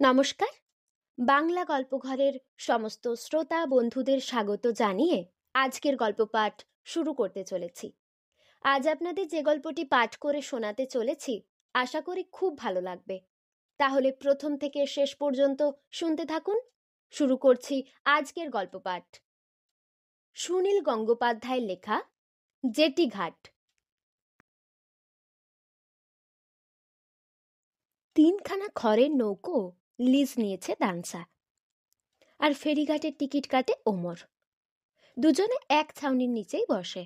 নমস্কার। বাংলা গল্পঘরের সমস্ত শ্রোতা বন্ধুদের স্বাগত জানিয়ে আজকের গল্প পাঠ শুরু করতে চলেছি। আজ আপনাদের যে গল্পটি পাঠ করে শোনাতে চলেছি আশা করি খুব ভালো লাগবে। তাহলে প্রথম থেকে শেষ পর্যন্ত শুনতে থাকুন। শুরু করছি আজকের গল্প পাঠ। সুনীল গঙ্গোপাধ্যায়ের লেখা জেটি ঘাট। 3খানা খড়ের নৌকো লিজ নিয়েছে দানসা, আর ফেরিঘাটের টিকিট কাটে ওমর। দুজনে এক ছাউনির নিচেই বসে।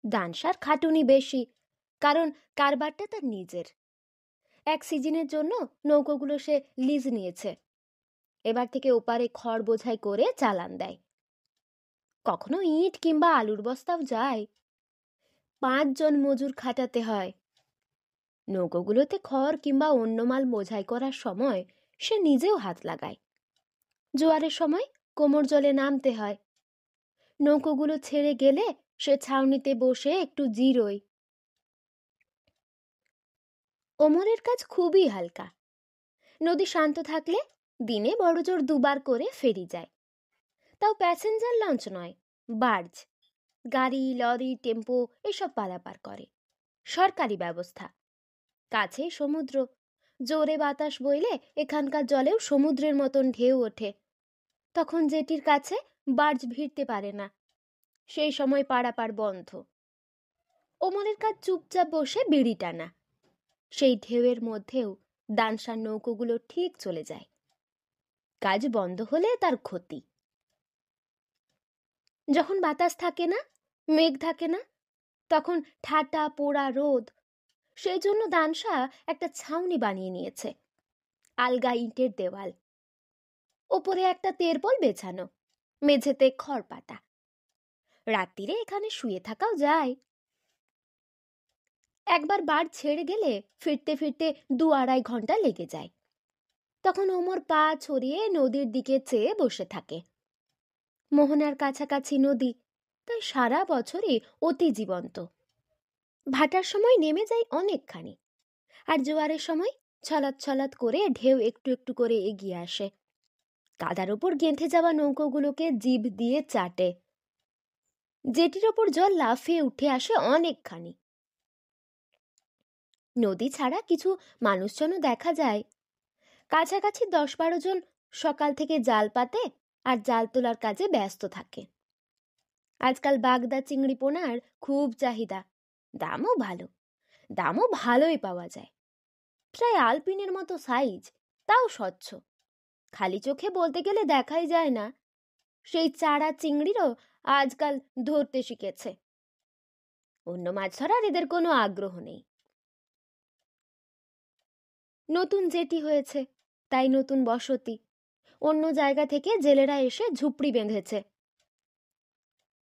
দানসার খাটুনি বেশি, কারণ কারবারটা তার নিজের। এক সিজনের জন্য নৌকোগুলো সে লিজ নিয়েছে। এবার থেকে ওপারে খড় বোঝাই করে চালান দেয়। কখনো ইট কিংবা আলুর বস্তাও যায়। 5 জন মজুর খাটাতে হয়। নৌকোগুলোতে খড় কিংবা অন্য মাল বোঝাই করার সময় সে নিজেও হাত লাগায়। জোয়ারের সময় কোমর জলে নামতে হয়। নৌকোগুলো ছেড়ে গেলে সে ছাউনিতে বসে একটু জিরোয়। ওমরের কাজ খুবই হালকা। নদী শান্ত থাকলে দিনে বড়জোর 2বার করে ফেরি যায়। তাও প্যাসেঞ্জার লঞ্চ নয়, বার্জ। গাড়ি, লরি, টেম্পো এসব পারাপার করে। সরকারি ব্যবস্থা। কাছে সমুদ্র। জোরে বাতাস বইলে এখানকার জলেও সমুদ্রের মতন ঢেউ ওঠে। তখন জেটির কাছে বার্জ ভিড়তে পারে না। সেই সময় পারাপার বন্ধ। ওমরের কাজ চুপচাপ বসে বিড়ি টানা। সেই ঢেউয়ের মধ্যেও দানসার নৌকোগুলো ঠিক চলে যায়। কাজ বন্ধ হলে তার ক্ষতি। যখন বাতাস থাকে না, মেঘ থাকে না, তখন ঠাটা পোড়া রোদ। সেই জন্য দানসা একটা ছাউনি বানিয়ে নিয়েছে। আলগা ইটের দেওয়াল, ওপরে একটা তেরপল বেছানো, মেঝেতে খড় পাতা। রাত্রিরে এখানে শুয়ে থাকাও যায়। একবার বার ছেড়ে গেলে ফিরতে ফিরতে 2-2.5 ঘন্টা লেগে যায়। তখন ওমর পা ছড়িয়ে নদীর দিকে চেয়ে বসে থাকে। মোহনার কাছাকাছি নদী, তাই সারা বছরই অতি জীবন্ত। ভাটার সময় নেমে যায় অনেকখানি, আর জোয়ারের সময় ছলাৎ ছলাৎ করে ঢেউ একটু একটু করে এগিয়ে আসে। কাদার ওপর গেঁথে যাওয়া নৌকোগুলোকে জিভ দিয়ে চাটে। জেটির ওপর জল লাফিয়ে উঠে আসে অনেকখানি। নদী ছাড়া কিছু মানুষজনও দেখা যায়। কাছাকাছি 10-12 জন সকাল থেকে জাল পাতে আর জাল তোলার কাজে ব্যস্ত থাকে। আজকাল বাগদা চিংড়ি পোনার খুব চাহিদা। দামও ভালোই পাওয়া যায়। প্রায় আলপিনের মতো সাইজ, তাও স্বচ্ছ। খালি চোখে বলতে গেলে দেখাই যায় না। সেই চারা চিংড়িরও আজকাল ধরতে শিখেছে। অন্য মাছ ধরার এদের কোনো আগ্রহ নেই। নতুন জেটি হয়েছে, তাই নতুন বসতি। অন্য জায়গা থেকে জেলেরা এসে ঝুপড়ি বেঁধেছে।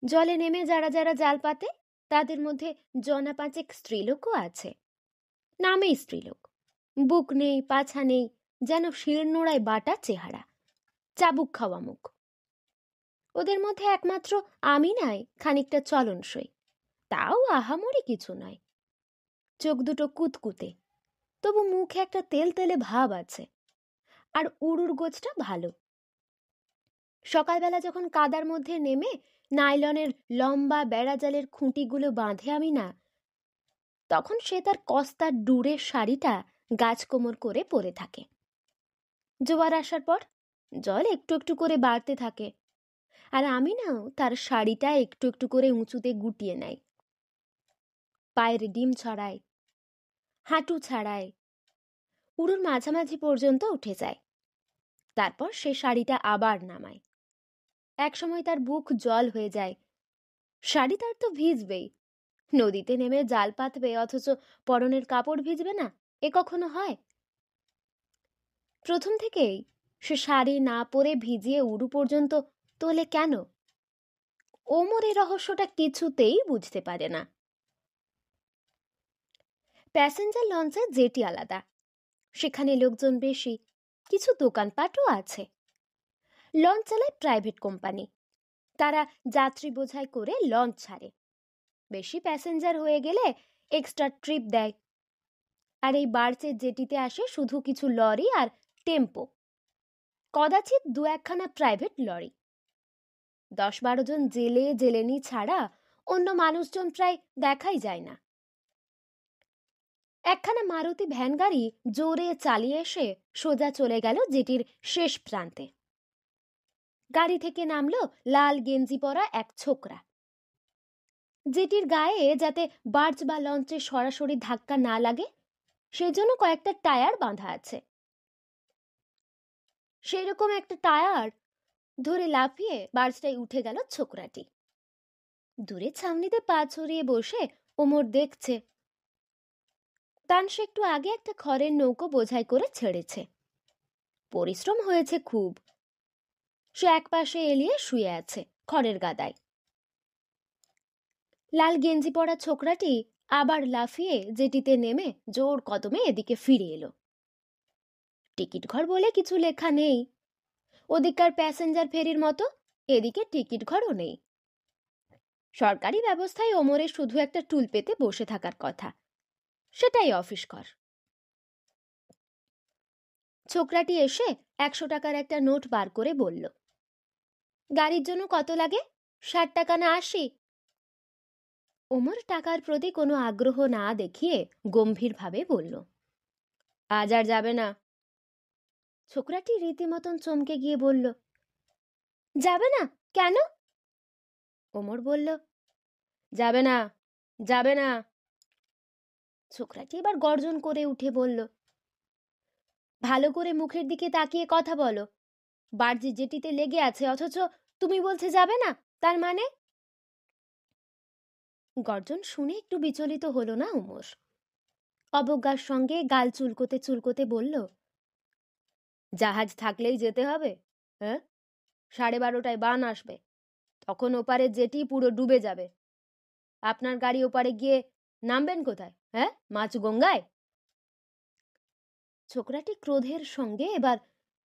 জলে নেমে যারা যারা জাল পাতে তাদের মধ্যে 5 স্ত্রীলোকও আছে। নামেই স্ত্রীলোক। বুক নেই, পাছা নেই, যেন শিরনোড়ায় বাটা চেহারা, চাবুক খাওয়া মুখ। ওদের মধ্যে একমাত্র আমি নাই খানিকটা চলনসই, তাও আহামরি কিছু নয়। চোখ দুটো কুতকুতে, তবু মুখে একটা তেলতেলে ভাব আছে। আর উড়ুর গোছটা ভালো। সকালবেলা যখন কাদার মধ্যে নেমে নাইলনের লম্বা বেড়াজালের খুঁটিগুলো বাঁধে আমি না, তখন সে তার কস্তার ডুরের শাড়িটা গাছ কোমর করে পরে থাকে। জোয়ার আসার পর জল একটু একটু করে বাড়তে থাকে, আর আমি নাও তার শাড়িটা একটু একটু করে উঁচুতে গুটিয়ে নেয়। পায়ের ডিম ছড়ায়, হাঁটু ছাড়ায়, উড়ুর মাঝামাঝি পর্যন্ত উঠে যায়। তারপর সে শাড়িটা আবার নামায়। একসময় তার বুক জল হয়ে যায়। শাড়ি তার তো ভিজবেই। নদীতে নেমে জাল পাতবে অথচ পরনের কাপড় ভিজবে না, এ কখনো হয়? প্রথম থেকেই সে শাড়ি না পরে ভিজিয়ে উড়ু পর্যন্ত তোলে কেন? ওমর এই রহস্যটা কিছুতেই বুঝতে পারে না। প্যাসেঞ্জার লঞ্চের জেটি আলাদা, সেখানে লোকজন বেশি, কিছু দোকানপাটও আছে। লঞ্চ চালায় প্রাইভেট কোম্পানি। তারা যাত্রী বোঝাই করে লঞ্চ ছাড়ে। বেশি প্যাসেঞ্জার হয়ে গেলে এক্সট্রা ট্রিপ দেয়। আর এই বার্চের জেটিতে আসে শুধু কিছু লরি আর টেম্পো, কদাচিৎ দু একখানা প্রাইভেট লরি। 10-12 জন জেলে জেলেনি ছাড়া অন্য মানুষজন প্রায় দেখাই যায় না। একখানা মারুতি ভ্যান গাড়ি জোরে চালিয়ে এসে সোজা চলে গেল জেটির শেষ প্রান্তে। গাড়ি থেকে নামলো লাল গেঞ্জি পরা এক ছোকরা। জেটির গায়ে যাতে বার্জ বা লঞ্চে সরাসরি ধাক্কা না লাগে সেজন্য কয়েকটা টায়ার বাঁধা আছে। সেই রকম একটা টায়ার ধরে লাফিয়ে বার্জটায় উঠে গেল ছোকরাটি। দূরে ছাউনিতে পা ছড়িয়ে বসে ওমর দেখছে। তানসে একটু আগে একটা খড়ের নৌকো বোঝাই করে ছেড়েছে। পরিশ্রম হয়েছে খুব। সে একপাশে এলিয়ে শুয়ে আছে খড়ের গাদায়। লাল গেঞ্জি পরা ছোকরাটি আবার লাফিয়ে জেটিতে নেমে জোর কদমে এদিকে ফিরে এলো। টিকিট ঘর বলে কিছু লেখা নেই। ওদিককার প্যাসেঞ্জার ফেরির মতো এদিকে টিকিট ঘরও নেই। সরকারি ব্যবস্থায় ওমরের শুধু একটা টুল পেতে বসে থাকার কথা, সেটাই অফিস ঘর। ছোকরাটি এসে 100 টাকার একটা নোট বার করে বলল, গাড়ির জন্য কত লাগে? 60 টাকা না 80? ওমর টাকার প্রতি কোনো আগ্রহ না দেখিয়ে গম্ভীরভাবে বলল, আজ আর যাবে না। ছোকরাটি রীতিমতন চমকে গিয়ে বলল, যাবে না কেন? ওমর বলল, যাবে না, যাবে না। ছোকরাটি এবার গর্জন করে উঠে বলল, ভালো করে মুখের দিকে তাকিয়ে কথা বলো। বার্জি জেটিতে লেগে আছে অথচ তুমি বলছে যাবে না, তার মানে? গর্জন শুনে একটু বিচলিত হলো না ওমর। অবজ্ঞার সঙ্গে গাল চুলকোতে চুলকোতে বলল, জাহাজ থাকলেই যেতে হবে? হ্যাঁ, 12:30টায় বান আসবে, তখন ওপারে জেটি পুরো ডুবে যাবে। আপনার গাড়ি ওপারে গিয়ে নামবেন কোথায়? হ্যাঁ, মাছগঙ্গায়? ছোকরাটি ক্রোধের সঙ্গে এবার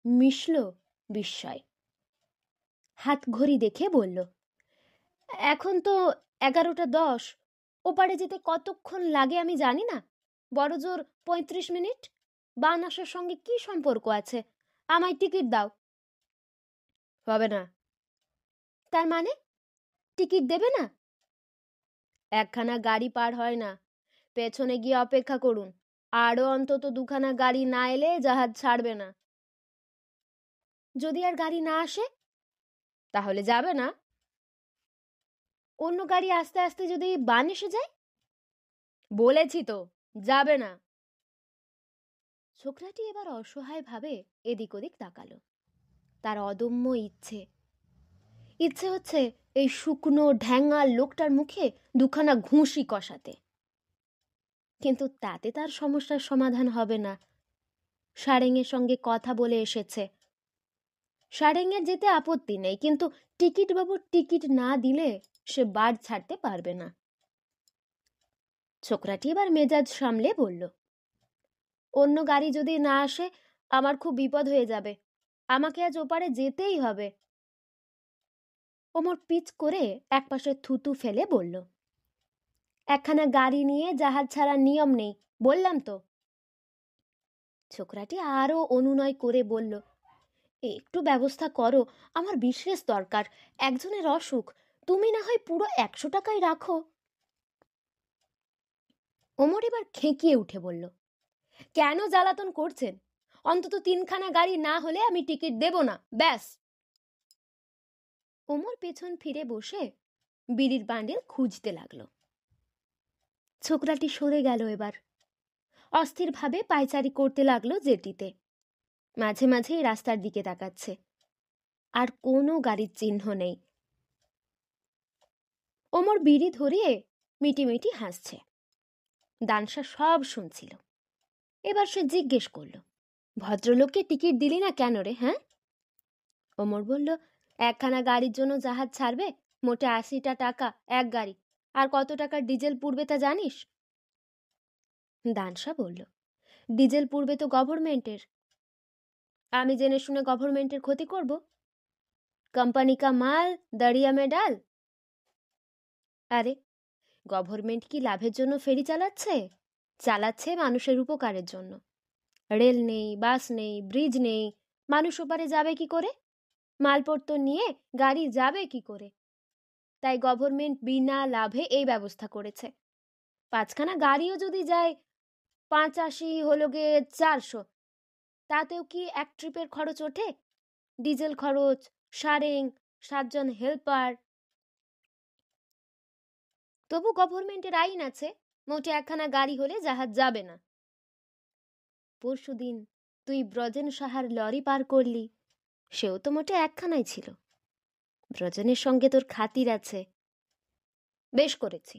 মিশল বিস্ময়। হাত ঘড়ি দেখে বলল, এখন তো 11:10। ওপারে যেতে কতক্ষণ লাগে আমি জানি না, বড় জোর 35 মিনিট। বান আসার সঙ্গে কি সম্পর্ক আছে? আমায় টিকিট দাও। হবে না। তার মানে টিকিট দেবে না? একখানা গাড়ি পার হয় না, পেছনে গিয়ে অপেক্ষা করুন। আরো অন্তত 2খানা গাড়ি না এলে জাহাজ ছাড়বে না। যদি আর গাড়ি না আসে তাহলে যাবে না। অন্য গাড়ি আস্তে আস্তে যদি বান এসে যায়? বলেছি তো, যাবে না। ছোকরাটি এবার অসহায় ভাবে এদিক ওদিক তাকালো। তার অদম্য ইচ্ছে হচ্ছে এই শুকনো ঢ্যাঙা লোকটার মুখে 2খানা ঘুষি কষাতে। কিন্তু তাতে তার সমস্যার সমাধান হবে না। সারেঙের সঙ্গে কথা বলে এসেছে। সারেঙের যেতে আপত্তি নেই, কিন্তু টিকিট বাবুর টিকিট না দিলে সে বাড় ছাড়তে পারবে না। ছোকরাটি এবার মেজাজ সামলে বলল, অন্য গাড়ি যদি না আসে আমার খুব বিপদ হয়ে যাবে। আমাকে আজ ওপারে যেতেই হবে। ওমর পিচ করে একপাশে থুতু ফেলে বলল, একখানা গাড়ি নিয়ে জাহাজ ছাড়ার নিয়ম নেই, বললাম তো। ছোকরাটি আরো অনুনয় করে বলল, একটু ব্যবস্থা করো, আমার বিশেষ দরকার, একজনের অসুখ। তুমি না হয় পুরো 100 টাকাই রাখো। ওমর এবার খেঁকিয়ে উঠে বলল, কেন জ্বালাতন করছেন? অন্তত 3খানা গাড়ি না হলে আমি টিকিট দেব না, ব্যাস। ওমর পেছন ফিরে বসে বিড়ির বান্ডিল খুঁজতে লাগলো। ছোকরাটি সরে গেল। এবার অস্থিরভাবে পায়চারি করতে লাগলো জেটিতে। মাঝে মাঝেই রাস্তার দিকে তাকাচ্ছে। আর কোনো গাড়ির চিহ্ন নেই। ওমর বিড়ি ধরিয়ে মিটিমিটি হাসছে। দানসা সব শুনছিল। এবার সে জিজ্ঞেস করলো, ভদ্রলোককে টিকিট দিলি না কেন রে? হ্যাঁ? ওমর বলল, একখানা গাড়ির জন্য জাহাজ ছাড়বে, মোটে 80টা টাকা এক গাড়ি। আর কত টাকার ডিজেল পুড়বে তা জানিস? দানসা বলল, ডিজেল পুড়বে তো গভর্নমেন্টের। আমি জেনে শুনে গভর্নমেন্টের ক্ষতি করব? কোম্পানি কা মাল দরিয়া মে ডাল। আরে, গভর্নমেন্ট কি লাভের জন্য ফেরি চালাচ্ছে? চালাচ্ছে মানুষের উপকারের জন্য। রেল নেই, বাস নেই, ব্রিজ নেই, মানুষ ওপারে যাবে কি করে? মালপত্র নিয়ে গাড়ি যাবে কি করে? তাই গভর্নমেন্ট বিনা লাভে এই ব্যবস্থা করেছে। 5খানা গাড়িও যদি যায় 85 হলো গিয়ে 400, তাতেও কি এক ট্রিপের খরচ ওঠে? ডিজেল খরচ, সারেং, 7জন হেল্পার। তবু গভর্নমেন্টের আইন আছে, মোটে 1খানা গাড়ি হলে জাহাজ যাবে না। পরশুদিন তুই ব্রজেন সাহার লরি পার করলি, সেও তো মোটে 1খানাই ছিল। ব্রজেনের সঙ্গে তোর খাতির আছে। বেশ করেছি,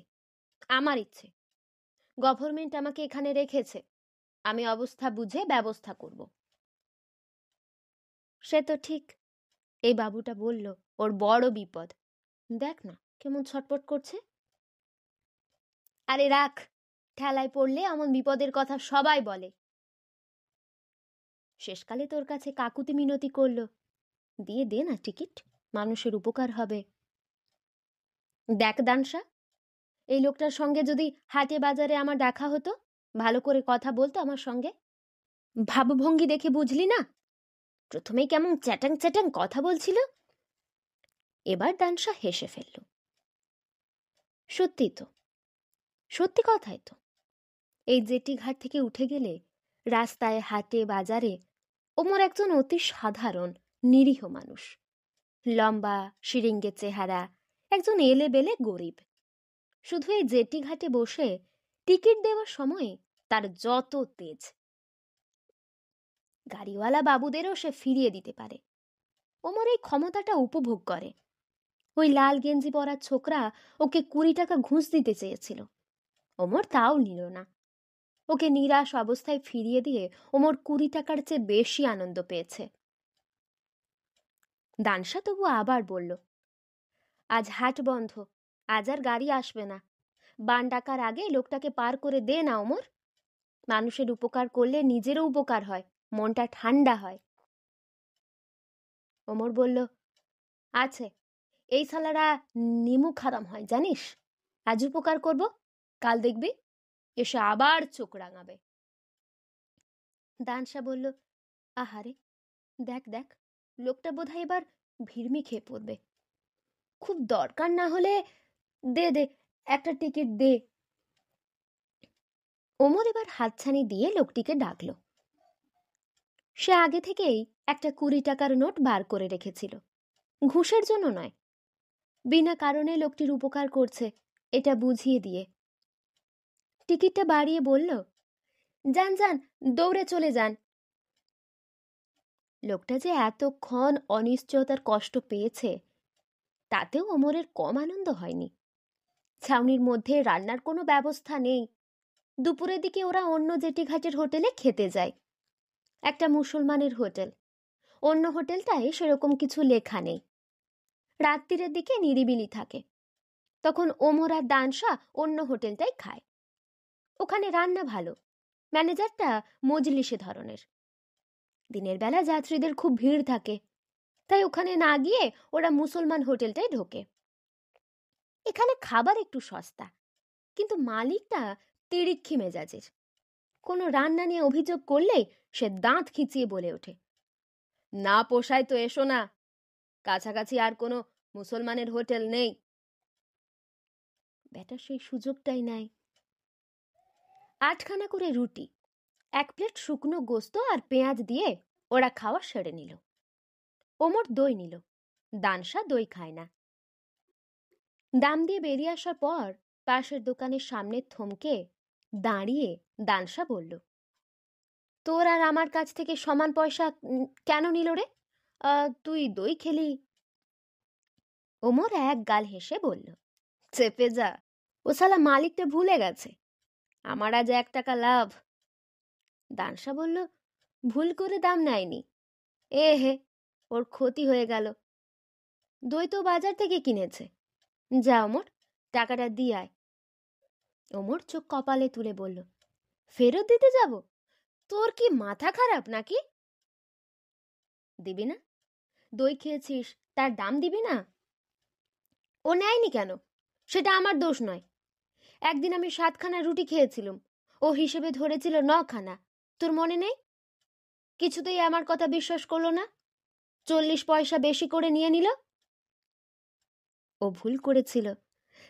আমার ইচ্ছে। গভর্নমেন্ট আমাকে এখানে রেখেছে, আমি অবস্থা বুঝে ব্যবস্থা করব। সে তো ঠিক, এই বাবুটা বলল, ওর বড় বিপদ। দেখ না কেমন ছটপট করছে। আরে রাখ, ঠেলায় পড়লে এমন বিপদের কথা সবাই বলে। শেষকালে তোর কাছে কাকুতি মিনতি করলো, দিয়ে দে না টিকিট, মানুষের উপকার হবে। দেখ দানসা, এই লোকটার সঙ্গে যদি হাটে বাজারে আমার দেখা হতো, ভালো করে কথা বলতো আমার সঙ্গে। ভাবভঙ্গি দেখে বুঝলি না? প্রথমেই কেমন চ্যাটাং চ্যাটাং কথা বলছিল। এবার দানসা হেসে ফেলল। সত্যি তো, সত্যি কথাই তো। এই জেটি ঘাট থেকে উঠে গেলে রাস্তায় হাটে বাজারে ওমর একজন অতি সাধারণ নিরীহ মানুষ। লম্বা শিরিঙ্গে চেহারা, একজন এলেবেলে গরিব। শুধু এই জেটি ঘাটে বসে টিকিট দেওয়ার সময় তার যত তেজ, গাড়িওয়ালা বাবুদেরও সে ফিরিয়ে দিতে পারে। ওমর এই ক্ষমতাটা উপভোগ করে। ওই লাল গেঞ্জি পরা ছোকরা ওকে 20 টাকা ঘুষ দিতে চেয়েছিল, ওমর তাও নিল না। ওকে নিরাশ অবস্থায় ফিরিয়ে দিয়ে ওমর 20 টাকার চেয়ে বেশি আনন্দ পেয়েছে। দানসা তবু আবার বলল, আজ হাট বন্ধ, আজ আর গাড়ি আসবে না। বান ডাকার আগে লোকটাকে পার করে দে না ওমর। মানুষের উপকার করলে নিজেরও উপকার হয়, মনটা ঠান্ডা হয়। ওমর বলল, আছে, এই শালারা নিমুখ হারাম হয় জানিস। আজ উপকার করব, কাল দেখবি এসে আবার চোখ রাঙাবে। দানসা বলল, আহারে, দেখ দেখ, লোকটা বোধহয় এবার ভিড়মি খেয়ে পড়বে। খুব দরকার না হলে দে দে, একটা টিকিট দে। ওমর এবার হাতছানি দিয়ে লোকটিকে ডাকলো। সে আগে থেকেই একটা 20 টাকার নোট বার করে রেখেছিল, ঘুষের জন্য নয়, বিনা কারণে লোকটির উপকার করছে এটা বুঝিয়ে দিয়ে। টিকিটটা বাড়িয়ে বলল, যান যান, দৌড়ে চলে যান। লোকটা যে এতক্ষণ অনিশ্চয়তার কষ্ট পেয়েছে, তাতেও ওমরের কম আনন্দ হয়নি। ছাউনির মধ্যে রান্নার কোনো ব্যবস্থা নেই। দুপুরের দিকে ওরা অন্য জেটি ঘাটের হোটেলে খেতে যায়, একটা মুসলমানের হোটেল। অন্য হোটেলটায় সেরকম কিছু লেখা নেই। রাত্রিরের দিকে নিরিবিলি থাকে, তখন ওমর আর দানসা অন্য হোটেলটাই খায়। ওখানে রান্না ভালো, ম্যানেজারটা মজলিসে ধরনের। দিনের বেলা যাত্রীদের খুব ভিড় থাকে, তাই ওখানে না গিয়ে ওরা মুসলমান হোটেলটাই ঢোকে। এখানে খাবার একটু সস্তা, কিন্তু মালিকটা তিরিক্ষি মেজাজের। কোনো রান্না নিয়ে অভিযোগ করলেই সে দাঁত খিচিয়ে বলে ওঠে, না পোষায় তো এসো না, কাছাকাছি আর কোনো মুসলমানের হোটেল নেই। বেটা সেই সুযোগটাই নেয়। 8খানা করে রুটি, 1 প্লেট শুকনো গোস্ত আর পেঁয়াজ দিয়ে ওরা খাওয়া সেরে নিল। ওমর দই নিল, দানসা দই খায় না। দাম দিয়ে বেরিয়ে আসার পর পাশের দোকানের সামনে থমকে দাঁড়িয়ে দানসা বলল, তোর আর আমার কাছ থেকে সমান পয়সা কেন নিল রে? তুই দই খেলি। ওমর এক গাল হেসে বলল, চেপে যা, ও শালা মালিকটা ভুলে গেছে, আমার আজ 1 টাকা লাভ। দানসা বলল, ভুল করে দাম নেয়নি, এ হে, ওর ক্ষতি হয়ে গেল। দই তো বাজার থেকে কিনেছে, যা ওমর, টাকাটা দিয়ে আয়। ওমর চোখ কপালে তুলে বলল, ফেরত দিতে যাব? তোর কি মাথা খারাপ নাকি? দিবি না? দই খেয়েছিস, তার দাম দিবি না? ও নেয়নি কেন, সেটা আমার দোষ নয়। একদিন আমি 7খানা রুটি খেয়েছিলাম, ও হিসেবে ধরেছিল 9খানা, তোর মনে নেই? কিছুতেই আমার কথা বিশ্বাস করলো না, 40 পয়সা বেশি করে নিয়ে নিল। ও ভুল করেছিল,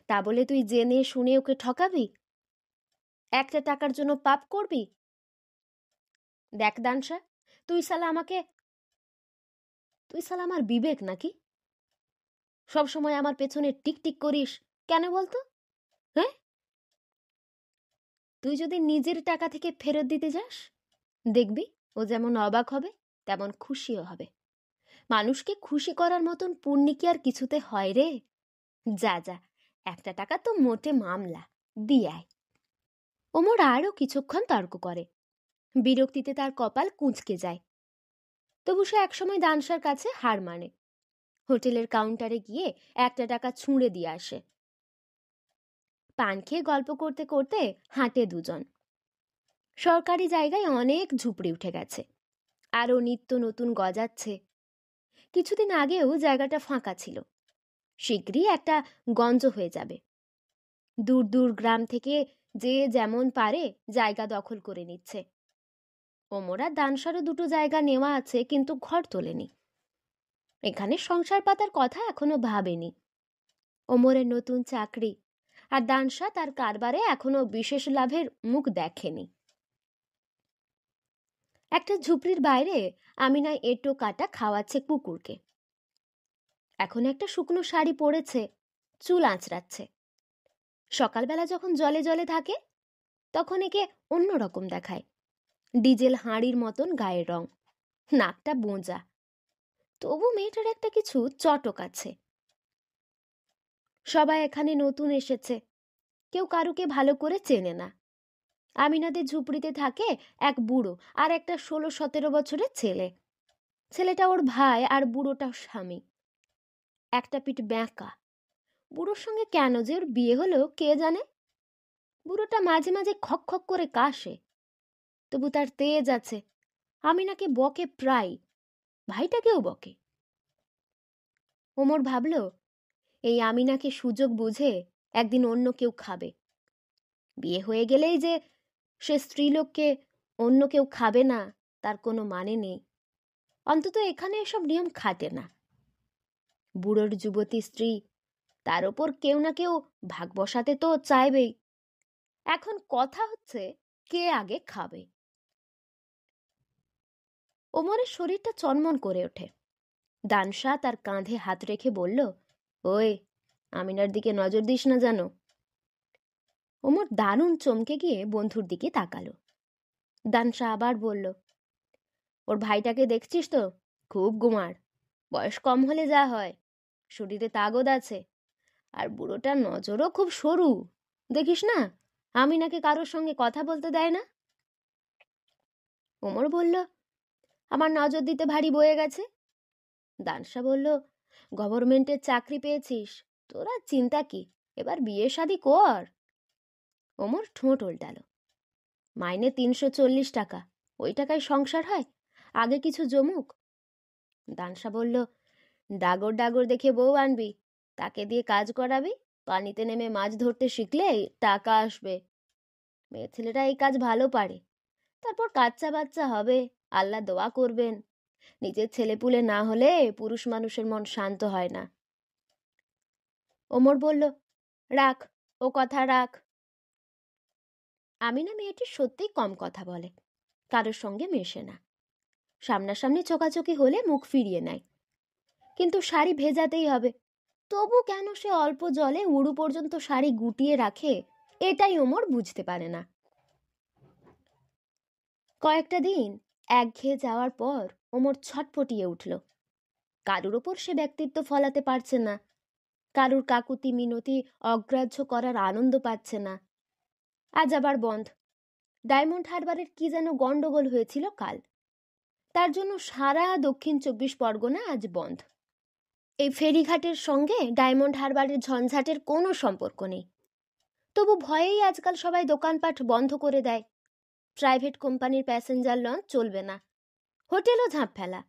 তা বলে তুই জেনে শুনে ওকে ঠকাবি? একটা টাকার জন্য পাপ করবি? দেখ দানসা, তুই শালা আমাকে তুই শালা আমার বিবেক নাকি? সব সময় আমার পেছনে টিকটিক করিস কেন বলতো? হ্যাঁ, তুই যদি নিজের টাকা থেকে ফেরত দিতে যাস, দেখবি ও যেমন অবাক হবে তেমন খুশিও হবে। মানুষকে খুশি করার মতন পুণ্যি কি আর কিছুতে হয় রে? যা যা, একটা টাকা তো মোটে মামলা, দিয়ে আয়। ওমর আরও কিছুক্ষণ তর্ক করে, বিরক্তিতে তার কপাল কুঁচকে যায়। তবু সে একসময় দানসার কাছে হার মানে, হোটেলের কাউন্টারে গিয়ে একটা টাকা ছুঁড়ে দিয়ে আসে। পান খেয়ে গল্প করতে করতে হাঁটে দুজন। সরকারি জায়গায় অনেক ঝুপড়ি উঠে গেছে, আরও নিত্য নতুন গজাচ্ছে। কিছুদিন আগেও জায়গাটা ফাঁকা ছিল, শীঘ্রই একটা গঞ্জ হয়ে যাবে। দূর দূর গ্রাম থেকে যে যেমন পারে জায়গা দখল করে নিচ্ছে। ওমরা দানসারও দুটো জায়গা নেওয়া আছে, কিন্তু ঘর তোলেনি। এখানে সংসার পাতার কথা এখনো ভাবেনি। ওমরের নতুন চাকরি, আর দানসা তার কারবারে এখনো বিশেষ লাভের মুখ দেখেনি। একটা ঝুপড়ির বাইরে আমিনা এঁটো কাটা খাওয়াচ্ছে কুকুরকে। এখন একটা শুকনো শাড়ি পরেছে, চুল আঁচড়াচ্ছে। সকালবেলা যখন জলে জলে থাকে তখন একে অন্যরকম দেখায়। ডিজেল হাঁড়ির মতন গায়ের রং, নাকটা বোঁজা, তবু মেয়েটার একটা কিছু চটক আছে। সবাই এখানে নতুন এসেছে, কেউ কারুকে ভালো করে চেনে না। আমিনাদের ঝুপড়িতে থাকে এক বুড়ো আর একটা 16-17 বছরের ছেলে। ছেলেটা ওর ভাই আর বুড়োটা স্বামী। একটা পিঠ ব্যাঁকা। বুড়োর সঙ্গে কেন যে ওর বিয়ে হলো কে জানে। বুড়োটা মাঝে মাঝে খক খক করে কাশে, তবু তার তেজ আছে। আমিনাকে বকে প্রায়, ভাইটাকেও বকে। ওমর ভাবল, এই আমিনাকে সুযোগ বুঝে একদিন অন্য কেউ খাবে। বিয়ে হয়ে গেলেই যে সে স্ত্রীলোককে অন্য কেউ খাবে না তার কোনো মানে নেই। অন্তত এখানে এসব নিয়ম খাটে না। বুড়োর যুবতী স্ত্রী, তার ওপর কেউ না কেউ ভাগ বসাতে তো চাইবেই। এখন কথা হচ্ছে কে আগে খাবে। ওমরের শরীরটা চনমন করে ওঠে। দানসা তার কাঁধে হাত রেখে বলল, ওই, আমিনার দিকে নজর দিস না জানো। ওমর দারুণ চমকে গিয়ে বন্ধুর দিকে তাকালো। দানসা আবার বলল, ওর ভাইটাকে দেখছিস তো, খুব গুমার। বয়স কম হলে যা হয়, শরীরে তাগদ আছে। আর বুড়োটার নজরও খুব সরু, দেখিস না আমিনাকে কারোর সঙ্গে কথা বলতে দেয় না। ওমর বলল, আমার নজর দিতে ভারী বয়ে গেছে। দানসা বলল, গভর্নমেন্টের চাকরি পেয়েছিস, তোরা চিন্তা কি, এবার বিয়ে শাদি কর। ওমর ঠোঁট ওল্টালো। মাইনে 340 টাকা, ওই টাকায় সংসার হয়? আগে কিছু জমুক। দানসা বলল, ডাগর ডাগর দেখে বউ আনবি, তাকে দিয়ে কাজ করাবি, পানিতে নেমে মাছ ধরতে শিখলে টাকা আসবে। মেয়ে ছেলেটা এই কাজ ভালো পারে। তারপর কাচ্চা বাচ্চা হবে, আল্লাহ দোয়া করবেন। নিজের ছেলেপুলে না হলে পুরুষ মানুষের মন শান্ত হয় না। ওমর বলল, রাখ, ও কথা রাখ। আমিনা মেয়েটি সত্যিই কম কথা বলে, কারোর সঙ্গে মেশে না। সামনাসামনি চোখাচোখি হলে মুখ ফিরিয়ে নেয়। কিন্তু শাড়ি ভেজাতেই হবে, তবু কেন সে অল্প জলে উড়ু পর্যন্ত শাড়ি গুটিয়ে রাখে, এটাই ওমর বুঝতে পারে না। কয়েকটা দিন একঘেয়ে যাওয়ার পর ওমর ছটফটিয়ে উঠল। কারুর ওপর সে ব্যক্তিত্ব ফলাতে পারছে না, কারুর কাকুতি মিনতি অগ্রাহ্য করার আনন্দ পাচ্ছে না। আজ আবার বন্ধ। ডায়মন্ড হারবারের কি যেন গন্ডগোল হয়েছিল কাল, তার জন্য সারা দক্ষিণ 24 পরগনা আজ বন্ধ। এই ফেরিঘাটের সঙ্গে ডায়মন্ড হারবারের ঝঞ্ঝাটের কোনো সম্পর্ক নেই, তবু ভয়েই আজকাল সবাই দোকানপাট বন্ধ করে দেয়। প্রাইভেট কোম্পানির প্যাসেঞ্জার লঞ্চ চলবে না, হোটেলও ঝাঁপ ফেলা।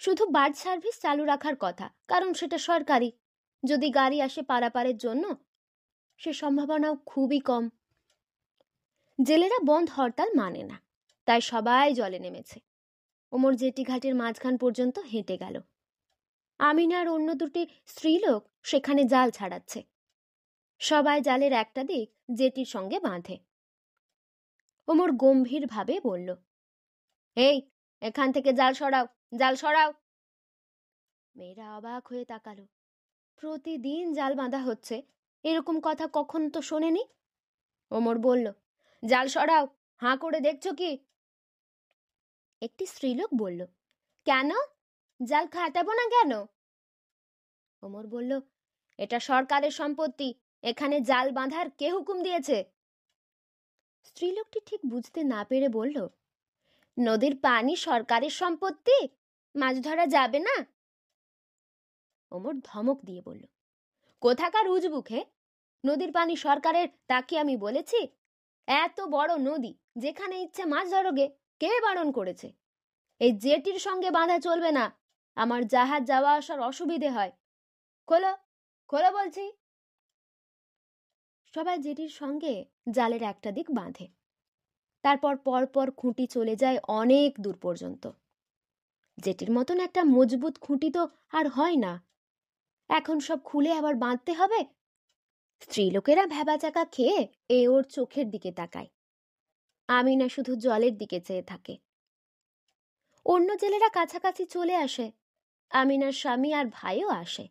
শুধু বার্ড সার্ভিস চালু রাখার কথা, কারণ সেটা সরকারি। যদি গাড়ি আসে পারাপারের জন্য, সে সম্ভাবনাও খুবই কম। জেলেরা বন্ধ হরতাল মানে না, তাই সবাই জলে নেমেছে। ওমর জেটি ঘাটের মাঝখান পর্যন্ত হেঁটে গেল। আমিনা আর অন্য দুটি স্ত্রীলোক সেখানে জাল ছাড়াচ্ছে। সবাই জালের একটা দিক জেটির সঙ্গে বাঁধে। ওমর গম্ভীরভাবে বলল, এই, এখান থেকে জাল সরাও, জাল সরাও। মেয়েরা অবাক হয়ে তাকালো। প্রতিদিন জাল বাঁধা হচ্ছে, এরকম কথা কখন তো শোনেনি। ওমর বলল, জাল সরাও, হাঁ করে দেখছো কি? একটি স্ত্রীলোক বলল, কেন, জাল খাটাবো না কেন? ওমর বলল, এটা সরকারের সম্পত্তি, এখানে জাল বাঁধার কে হুকুম দিয়েছে? স্ত্রীলোকটি ঠিক বুঝতে না পেরে বলল, নদীর পানি সরকারের সম্পত্তি, মাছ ধরা যাবে না? ওমর ধমক দিয়ে বলল, কোথাকার উজবুকে? নদীর পানি সরকারের তা কি আমি বলেছি? এত বড় নদী, যেখানে ইচ্ছে মাছ ধরোগে, কে বারণ করেছে? এই জেটির সঙ্গে বাঁধা চলবে না, আমার জাহাজ যাওয়া আসার অসুবিধে হয়। খোলো, খোলো বলছি। সবাই জেটির সঙ্গে জালের একটা দিক বাঁধে। তারপর পরপর খুঁটি চলে যায় অনেক দূর পর্যন্ত। জেটির মতন একটা মজবুত খুঁটি তো আর হয় না। এখন সব খুলে আবার বাঁধতে হবে। স্ত্রীলোকেরা ভ্যাবাচাকা খেয়ে এ ওর চোখের দিকে তাকায়। আমিনা শুধু জলের দিকে চেয়ে থাকে। অন্য জেলেরা কাছাকাছি চলে আসে। আমিনার স্বামী আর ভাইও আসে।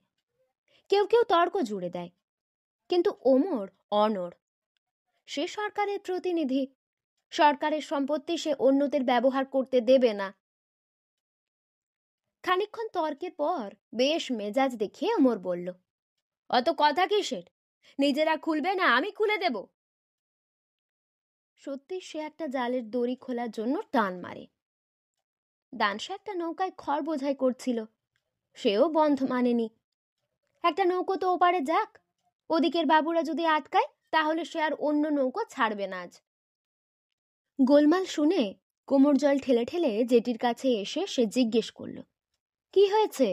কেউ কেউ তর্ক জুড়ে দেয়, কিন্তু ওমর অনড়। সে সরকারের প্রতিনিধি, সরকারের সম্পত্তি সে অন্যদের ব্যবহার করতে দেবে না। খানিকক্ষণ তর্কের পর বেশ মেজাজ দেখিয়ে ওমর বলল, অত কথা কিসের? নিজেরা খুলবে না আমি খুলে দেব? সত্যি সে একটা জালের দড়ি খোলার জন্য টান মারে। দানসা একটা নৌকায় খড় বোঝাই করছিল, সেও বন্ধ মানেনি। একটা নৌকো তো ওপারে যাক, ওদিকের বাবুরা যদি আটকায় তাহলে সে আর অন্য নৌকো ছাড়বে না আজ। গোলমাল শুনে কোমর জল ঠেলে ঠেলে জেটির কাছে এসে সে জিজ্ঞেস করল, কি হয়েছে?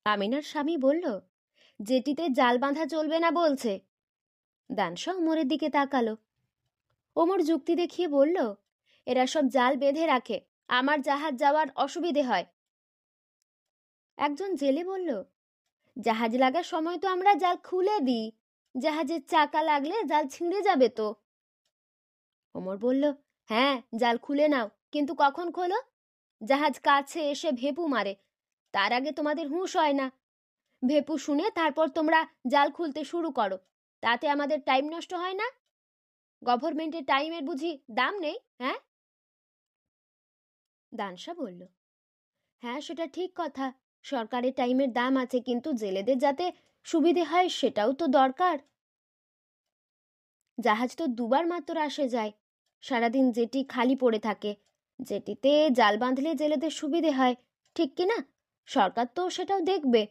আমিনার স্বামী বলল, জেটিতে জাল বাঁধা চলবে না বলছে। দানসা ওমরের দিকে তাকালো। ওমর যুক্তি দেখিয়ে বলল, এরা সব জাল বেঁধে রাখে, আমার জাহাজ যাওয়ার অসুবিধে হয়। একজন জেলে বলল, জাহাজ লাগার সময় তো আমরা জাল খুলে দিই, জাহাজের চাকা লাগলে জাল ছিঁড়ে যাবে তো। ওমর বলল, হ্যাঁ, জাল খুলে নাও, কিন্তু কখন খোলো? জাহাজ কাছে এসে ভেপু মারে, তার আগে তোমাদের হুঁশ হয় না। ভেপু শুনে তারপর তোমরা জাল খুলতে শুরু করো, তাতে আমাদের টাইম নষ্ট হয় না? গভর্নমেন্টের টাইমের বুঝি দাম নেই? হ্যাঁ? দানসা বলল, হ্যাঁ, সেটা ঠিক কথা, সরকারের টাইমের দাম আছে, কিন্তু জেলেদের যাতে সুবিধে হয় সেটাও তো দরকার। জাহাজ তো দুবার মাত্র আসে যায়, সারাদিন জেটি খালি পড়ে থাকে। জেটিতে জাল বাঁধলে জেলেদের সুবিধে হয়, ঠিক কি না? সরকার তো সেটাও দেখবে।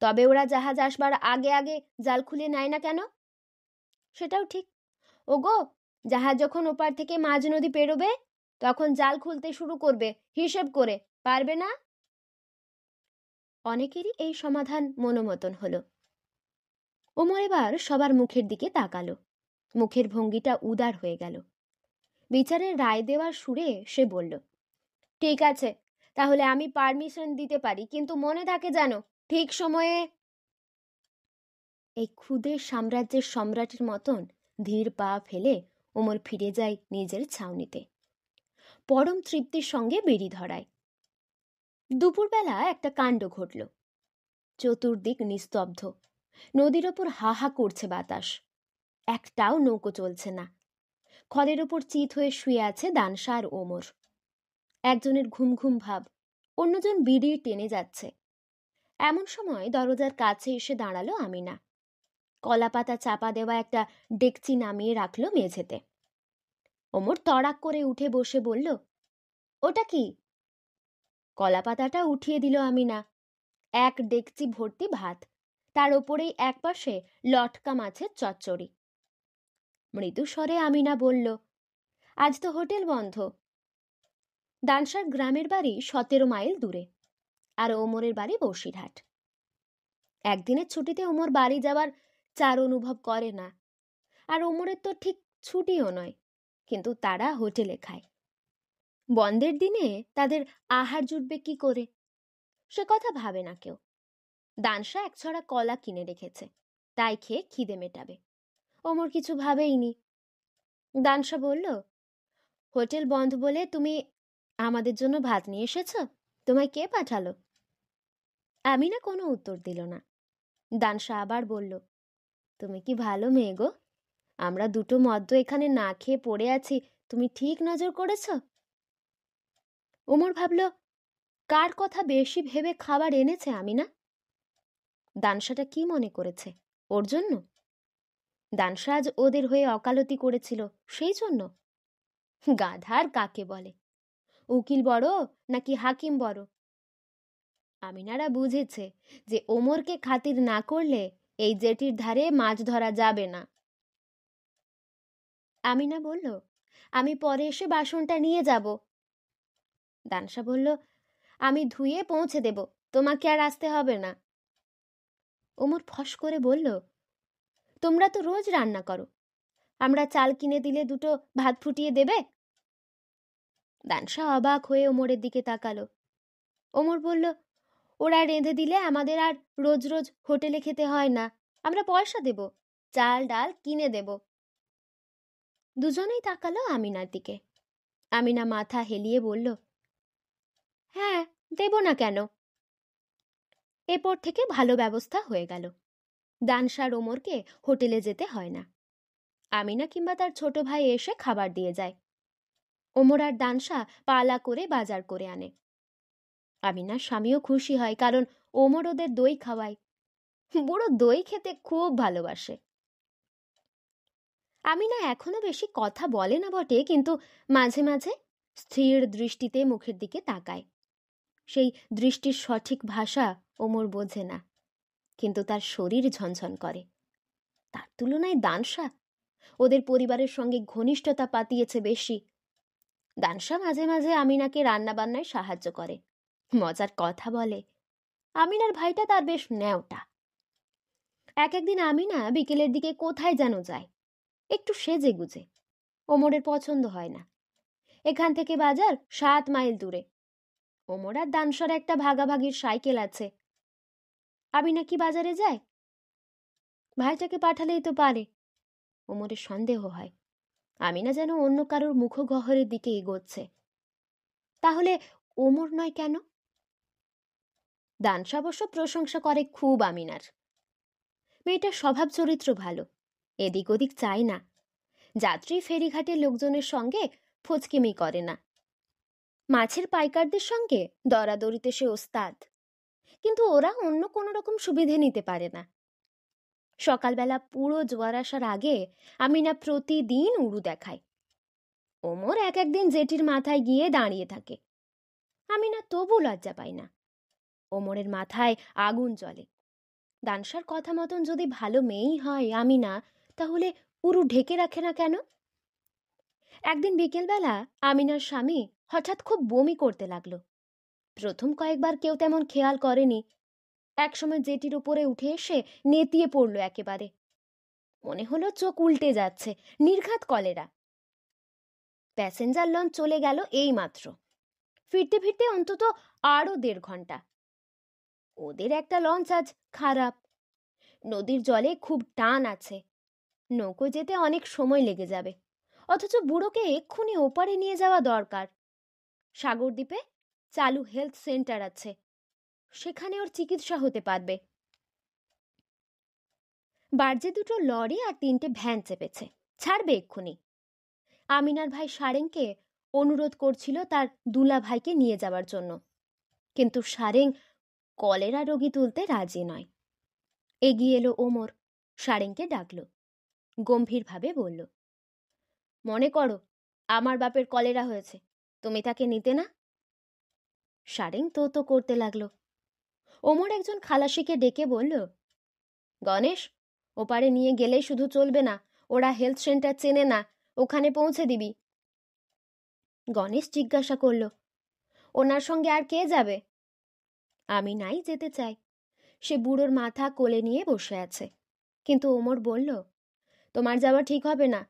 তবে ওরা জাহাজ আসবার আগে আগে জাল খুলে নেয় না কেন? সেটাও ঠিক। ওগো, জাহাজ যখন ওপার থেকে মাঝ নদী পেরোবে তখন জাল খুলতে শুরু করবে, হিসেব করে, পারবে না? অনেকেরই এই সমাধান মনোমতন হলো। ওমর এবার সবার মুখের দিকে তাকালো। মুখের ভঙ্গিটা উদার হয়ে গেল। বিচারের রায় দেওয়ার সুরে সে বলল, ঠিক আছে, তাহলে আমি পারমিশন দিতে পারি, কিন্তু মনে থাকে যেন ঠিক সময়ে। এই ক্ষুদে সাম্রাজ্যের সম্রাটের মতন ধীর পা ফেলে ওমর ফিরে যায় নিজের ছাউনিতে। পরম তৃপ্তির সঙ্গে বিড়ি ধরায়। দুপুরবেলা একটা কাণ্ড ঘটল। চতুর্দিক নিস্তব্ধ, নদীর ওপর হা হা করছে বাতাস। একটাও নৌকো চলছে না। খলের ওপর চিত হয়ে শুয়ে আছে দানসা আর ওমর। একজনের ঘুম ঘুম ভাব, অন্যজন বিড়ি টেনে যাচ্ছে। এমন সময় দরজার কাছে এসে দাঁড়ালো আমিনা। কলাপাতা চাপা দেওয়া একটা ডেকচি নামিয়ে রাখলো মেঝেতে। ওমর তড়াক করে উঠে বসে বলল, ওটা কি? কলাপাতাটা উঠিয়ে দিল আমিনা। এক ডেকচি ভর্তি ভাত, তার ওপরেই এক পাশে লটকা মাছের চচ্চড়ি। মৃদু স্বরে আমিনা বলল, আজ তো হোটেল বন্ধ। দানসার গ্রামের বাড়ি 17 মাইল দূরে, আর ওমরের বাড়ি বসিরহাট। একদিনের ছুটিতে ওমর বাড়ি যাওয়ার চার অনুভব করে না, আর ওমরের তো ঠিক ছুটিও নয়, কিন্তু তারা হোটেলে খায়। বন্ধের দিনে তাদের আহার জুটবে কি করে সে কথা ভাবে না কেউ। দানশা এক ছড়া কলা কিনে রেখেছে, তাই খেয়ে খিদে মেটাবে। ওমর কিছু ভাবেইনি। দানশা বলল, হোটেল বন্ধ বলে তুমি আমাদের জন্য ভাত নিয়ে এসেছো? তোমায় কে পাঠালো? আমিনা কোনো উত্তর দিল না। দানশা আবার বলল, তুমি কি ভালো মেয়ে গো, আমরা দুটো মদ্য এখানে না খেয়ে পড়ে আছি, তুমি ঠিক নজর করেছ? ওমর ভাবল, কার কথা বেশি ভেবে খাবার এনেছে আমিনা? দানশাটা কি মনে করেছে ওর জন্য? দানশা আজ ওদের হয়ে অকালতি করেছিল সেই জন্য? গাধার কাকে বলে, উকিল বড় নাকি হাকিম বড়? আমিনারা বুঝেছে যে ওমরকে খাতির না করলে এই জেটির ধারে মাছ ধরা যাবে না। আমিনা বলল, আমি পরে এসে বাসনটা নিয়ে যাব। দানশা বলল, আমি ধুয়ে পৌঁছে দেব, তোমাকে আর আসতে হবে না। ওমর ফস করে বলল, তোমরা তো রোজ রান্না করো, আমরা চাল কিনে দিলে দুটো ভাত ফুটিয়ে দেবে? দানশা অবাক হয়ে ওমরের দিকে তাকালো। ওমর বলল, ওরা রেঁধে দিলে আমাদের আর রোজ রোজ হোটেলে খেতে হয় না, আমরা পয়সা দেব, চাল ডাল কিনে দেব। দুজনেই তাকালো আমিনার দিকে। আমিনা মাথা হেলিয়ে বলল, হ্যাঁ, দেব না কেন? এরপর থেকে ভালো ব্যবস্থা হয়ে গেল। দানশার ওমরকে হোটেলে যেতে হয় না। আমিনা কিংবা তার ছোট ভাই এসে খাবার দিয়ে যায়। ওমর আর দানশা পালা করে বাজার করে আনে। আমিনার স্বামীও খুশি হয়, কারণ ওমর ওদের দই খাওয়ায়। বুড়ো দই খেতে খুব ভালোবাসে। আমিনা এখনো বেশি কথা বলে না বটে, কিন্তু মাঝে মাঝে স্থির দৃষ্টিতে মুখের দিকে তাকায়। সেই দৃষ্টির সঠিক ভাষা ওমর বোঝে না, কিন্তু তার শরীর ঝনঝন করে। তার তুলনায় দানশা ওদের পরিবারের সঙ্গে ঘনিষ্ঠতা পাতিয়েছে বেশি। দানশা মাঝে মাঝে আমিনাকে রান্না বান্নায় সাহায্য করে, মজার কথা বলে। আমিনার ভাইটা তার বেশ ন্যাওটা। একদিন আমিনা বিকেলের দিকে কোথায় যেন যায়, একটু সেজে গুজে। ওমরের পছন্দ হয় না। এখান থেকে বাজার 7 মাইল দূরে। ওমর আর দানশার একটা ভাগাভাগির সাইকেল আছে। আমিনা কি বাজারে যায়? ভাইটাকে পাঠালেই তো পারে। ওমরের সন্দেহ হয় আমিনা যেন অন্য কারোর মুখগহ্বরের দিকে এগোচ্ছে। তাহলে ওমর নয় কেন? দানশা অবশ্য প্রশংসা করে খুব আমিনার। মেয়েটার স্বভাব চরিত্র ভালো, এদিক ওদিক চায় না, যাত্রী ফেরিঘাটের লোকজনের সঙ্গে ফচকিমি করে না, মাছের পাইকারদের সঙ্গে দরাদরিতে সে ওস্তাদ, কিন্তু ওরা অন্য কোনো রকম সুবিধে নিতে পারে না। সকালবেলা পুরো জোয়ার আসার আগে আমিনা প্রতিদিন উড়ু দেখায়। ওমর একদিন জেটির মাথায় গিয়ে দাঁড়িয়ে থাকে। আমিনা তবু লজ্জা পায় না। ওমরের মাথায় আগুন জ্বলে। দানশার কথা মতন যদি ভালো মেয়েই হয় আমিনা, তাহলে উরু ঢেকে রাখে না কেন? একদিন বিকেলবেলা আমিনার স্বামী হঠাৎ খুব বমি করতে লাগলো। প্রথম কয়েকবার কেউ তেমন খেয়াল করেনি। একসময় জেটির উপরে উঠে এসে নেতিয়ে পড়লো একেবারে। মনে হলো চোখ উল্টে যাচ্ছে, নির্ঘাত কলেরা। প্যাসেঞ্জার লঞ্চ চলে গেল এই মাত্র, ফিরতে ফিরতে অন্তত আরো 1.5 ঘন্টা। ওদের একটা লঞ্চ আজ খারাপ, নদীর জলে খুব টান আছে, নৌকো যেতে অনেক সময় লেগে যাবে, অথচ বুড়োকে এক্ষুনি ওপারে নিয়ে যাওয়া দরকার। সাগরদ্বীপে চালু হেলথ সেন্টার আছে, সেখানে ওর চিকিৎসা হতে পারবে। বার্জে দুটো লরি আর 3টে ভ্যান চেপেছে, ছাড়বে এক্ষুনি। আমিনার ভাই সারেংকে অনুরোধ করছিল তার দুলা ভাইকে নিয়ে যাওয়ার জন্য, কিন্তু সারেং কলেরা রোগী তুলতে রাজি নয়। এগিয়ে এলো ওমর, সারেংকে ডাকলো, গম্ভীরভাবে বলল, মনে করো আমার বাপের কলেরা হয়েছে, তুমি তাকে নিতে না? সারেং তো তো করতে লাগলো। ওমর একজন খালাসিকে ডেকে বলল, গণেশ, ওপারে নিয়ে গেলেই শুধু চলবে না, ওরা হেলথ সেন্টার চেনে না, ওখানে পৌঁছে দিবি। গণেশ জিজ্ঞাসা করল, ওনার সঙ্গে আর কে যাবে? আমি নাই যেতে চাই, সে বুড়োর মাথা কোলে নিয়ে বসে আছে। কিন্তু ওমর বলল, তোমার যাওয়া ঠিক হবে না,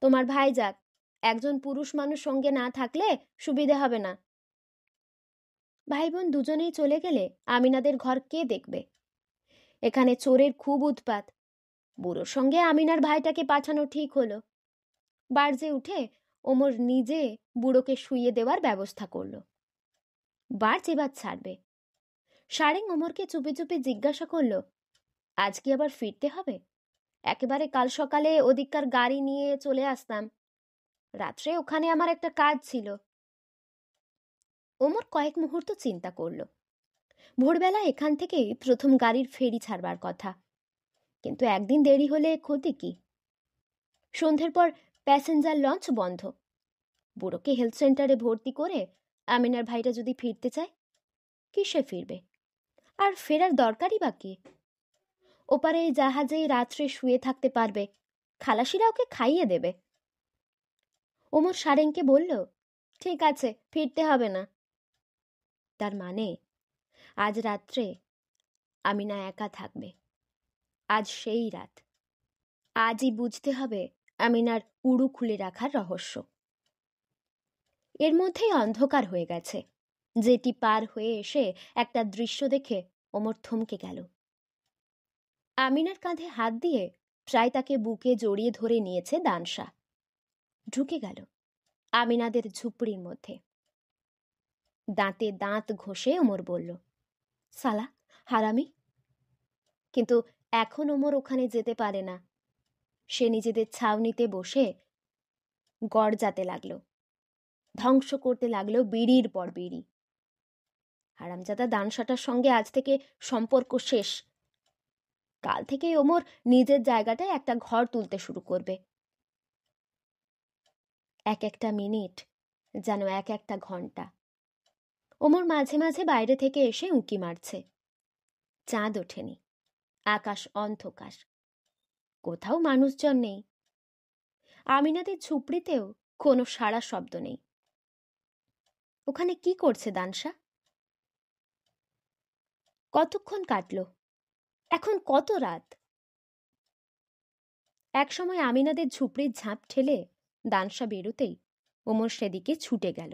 তোমার ভাই যাক, একজন পুরুষ মানুষ সঙ্গে না থাকলে সুবিধে হবে না। ভাই বোন দুজনেই চলে গেলে আমিনাদের ঘর কে দেখবে? এখানে চোরের খুব উৎপাত। বুড়োর সঙ্গে আমিনার ভাইটাকে পাঠানো ঠিক হলো। বার্জে উঠে ওমর নিজে বুড়োকে শুইয়ে দেওয়ার ব্যবস্থা করলো। বার্জ এবার ছাড়বে। সারেং ওমরকে চুপি চুপি জিজ্ঞাসা করলো, আজ কি আবার ফিরতে হবে? একেবারে কাল সকালে ওদিককার গাড়ি নিয়ে চলে আসতাম, রাত্রে ওখানে আমার একটা কাজ ছিল। ওমর কয়েক মুহূর্ত চিন্তা করলো। ভোরবেলা এখান থেকেই প্রথম গাড়ির ফেরি ছাড়বার কথা, কিন্তু একদিন দেরি হলে ক্ষতি কি? সন্ধ্যের পর প্যাসেঞ্জার লঞ্চ বন্ধ। বুড়োকে হেলথ সেন্টারে ভর্তি করে আমিনার ভাইটা যদি ফিরতে চায়, কিসে ফিরবে? আর ফেরার দরকারই বা কি? ওপারে এই জাহাজেই রাত্রে শুয়ে থাকতে পারবে, খালাসিরা ওকে খাইয়ে দেবে। ওমর সারেংকে বলল, ঠিক আছে, ফিরতে হবে না। তার মানে আজ রাত্রে আমিনা একা থাকবে। আজ সেই রাত। আজই বুঝতে হবে আমিনার উড়ু খুলে রাখার রহস্য। এর মধ্যেই অন্ধকার হয়ে গেছে। যেটি পার হয়ে এসে একটা দৃশ্য দেখে ওমর থমকে গেল। আমিনার কাঁধে হাত দিয়ে প্রায় তাকে বুকে জড়িয়ে ধরে নিয়েছে দানশা। ঢুকে গেল আমিনাদের ঝুপড়ির মধ্যে। দাঁতে দাঁত ঘষে ওমর বলল, সালা হারামি। কিন্তু এখন ওমর ওখানে যেতে পারে না। সে নিজেদের ছাউনিতে বসে গড়জাতে লাগলো, ধ্বংস করতে লাগলো বিড়ির পর বিড়ি। হারামজাদা দানশাটার সঙ্গে আজ থেকে সম্পর্ক শেষ। কাল থেকে ওমর নিজের জায়গাটায় একটা ঘর তুলতে শুরু করবে। এক একটা মিনিট যেন এক একটা ঘন্টা। ওমর মাঝে মাঝে বাইরে থেকে এসে উঁকি মারছে। চাঁদ ওঠেনি, আকাশ অন্ধকার, কোথাও মানুষজন নেই। আমিনাদের ঝুপড়িতেও কোনো সাড়া শব্দ নেই। ওখানে কি করছে দানশা? কতক্ষণ কাটলো? এখন কত রাত? একসময় আমিনাদের ঝুপড়ির ঝাঁপ ঠেলে দানশা বেরোতেই ওমর সেদিকে ছুটে গেল।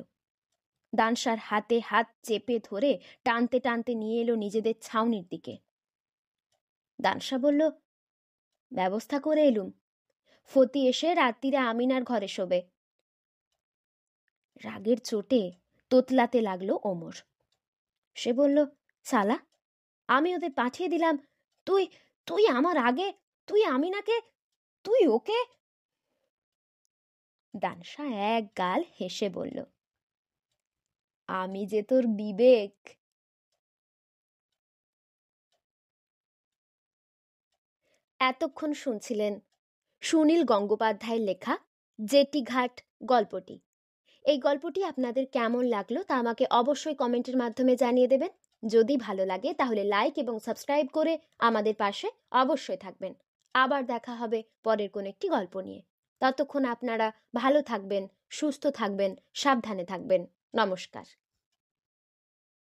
দানশার হাতে হাত চেপে ধরে টানতে টানতে নিয়ে এলো নিজেদের ছাউনির দিকে। দানশা বলল, ব্যবস্থা করে এলুম, ফতি এসে রাত্রিরে আমিনার ঘরে শোবে। রাগের চোটে তোতলাতে লাগলো ওমর। সে বলল, সালা, আমি ওদের পাঠিয়ে দিলাম, তুই তুই আমার আগে, তুই আমিনাকে, তুই ওকে। দানশা এক গাল হেসে বলল, আমি যে তোর বিবেক। এতক্ষণ শুনছিলেন সুনীল গঙ্গোপাধ্যায়ের লেখা জেটি ঘাট গল্পটি। এই গল্পটি আপনাদের কেমন লাগলো তা আমাকে অবশ্যই কমেন্টের মাধ্যমে জানিয়ে দেবেন। যদি ভালো লাগে তাহলে লাইক এবং সাবস্ক্রাইব করে আমাদের পাশে অবশ্যই থাকবেন। আবার দেখা হবে পরের কোনো একটি গল্প নিয়ে। ততক্ষণ আপনারা ভালো থাকবেন, সুস্থ থাকবেন, সাবধানে থাকবেন। নমস্কার।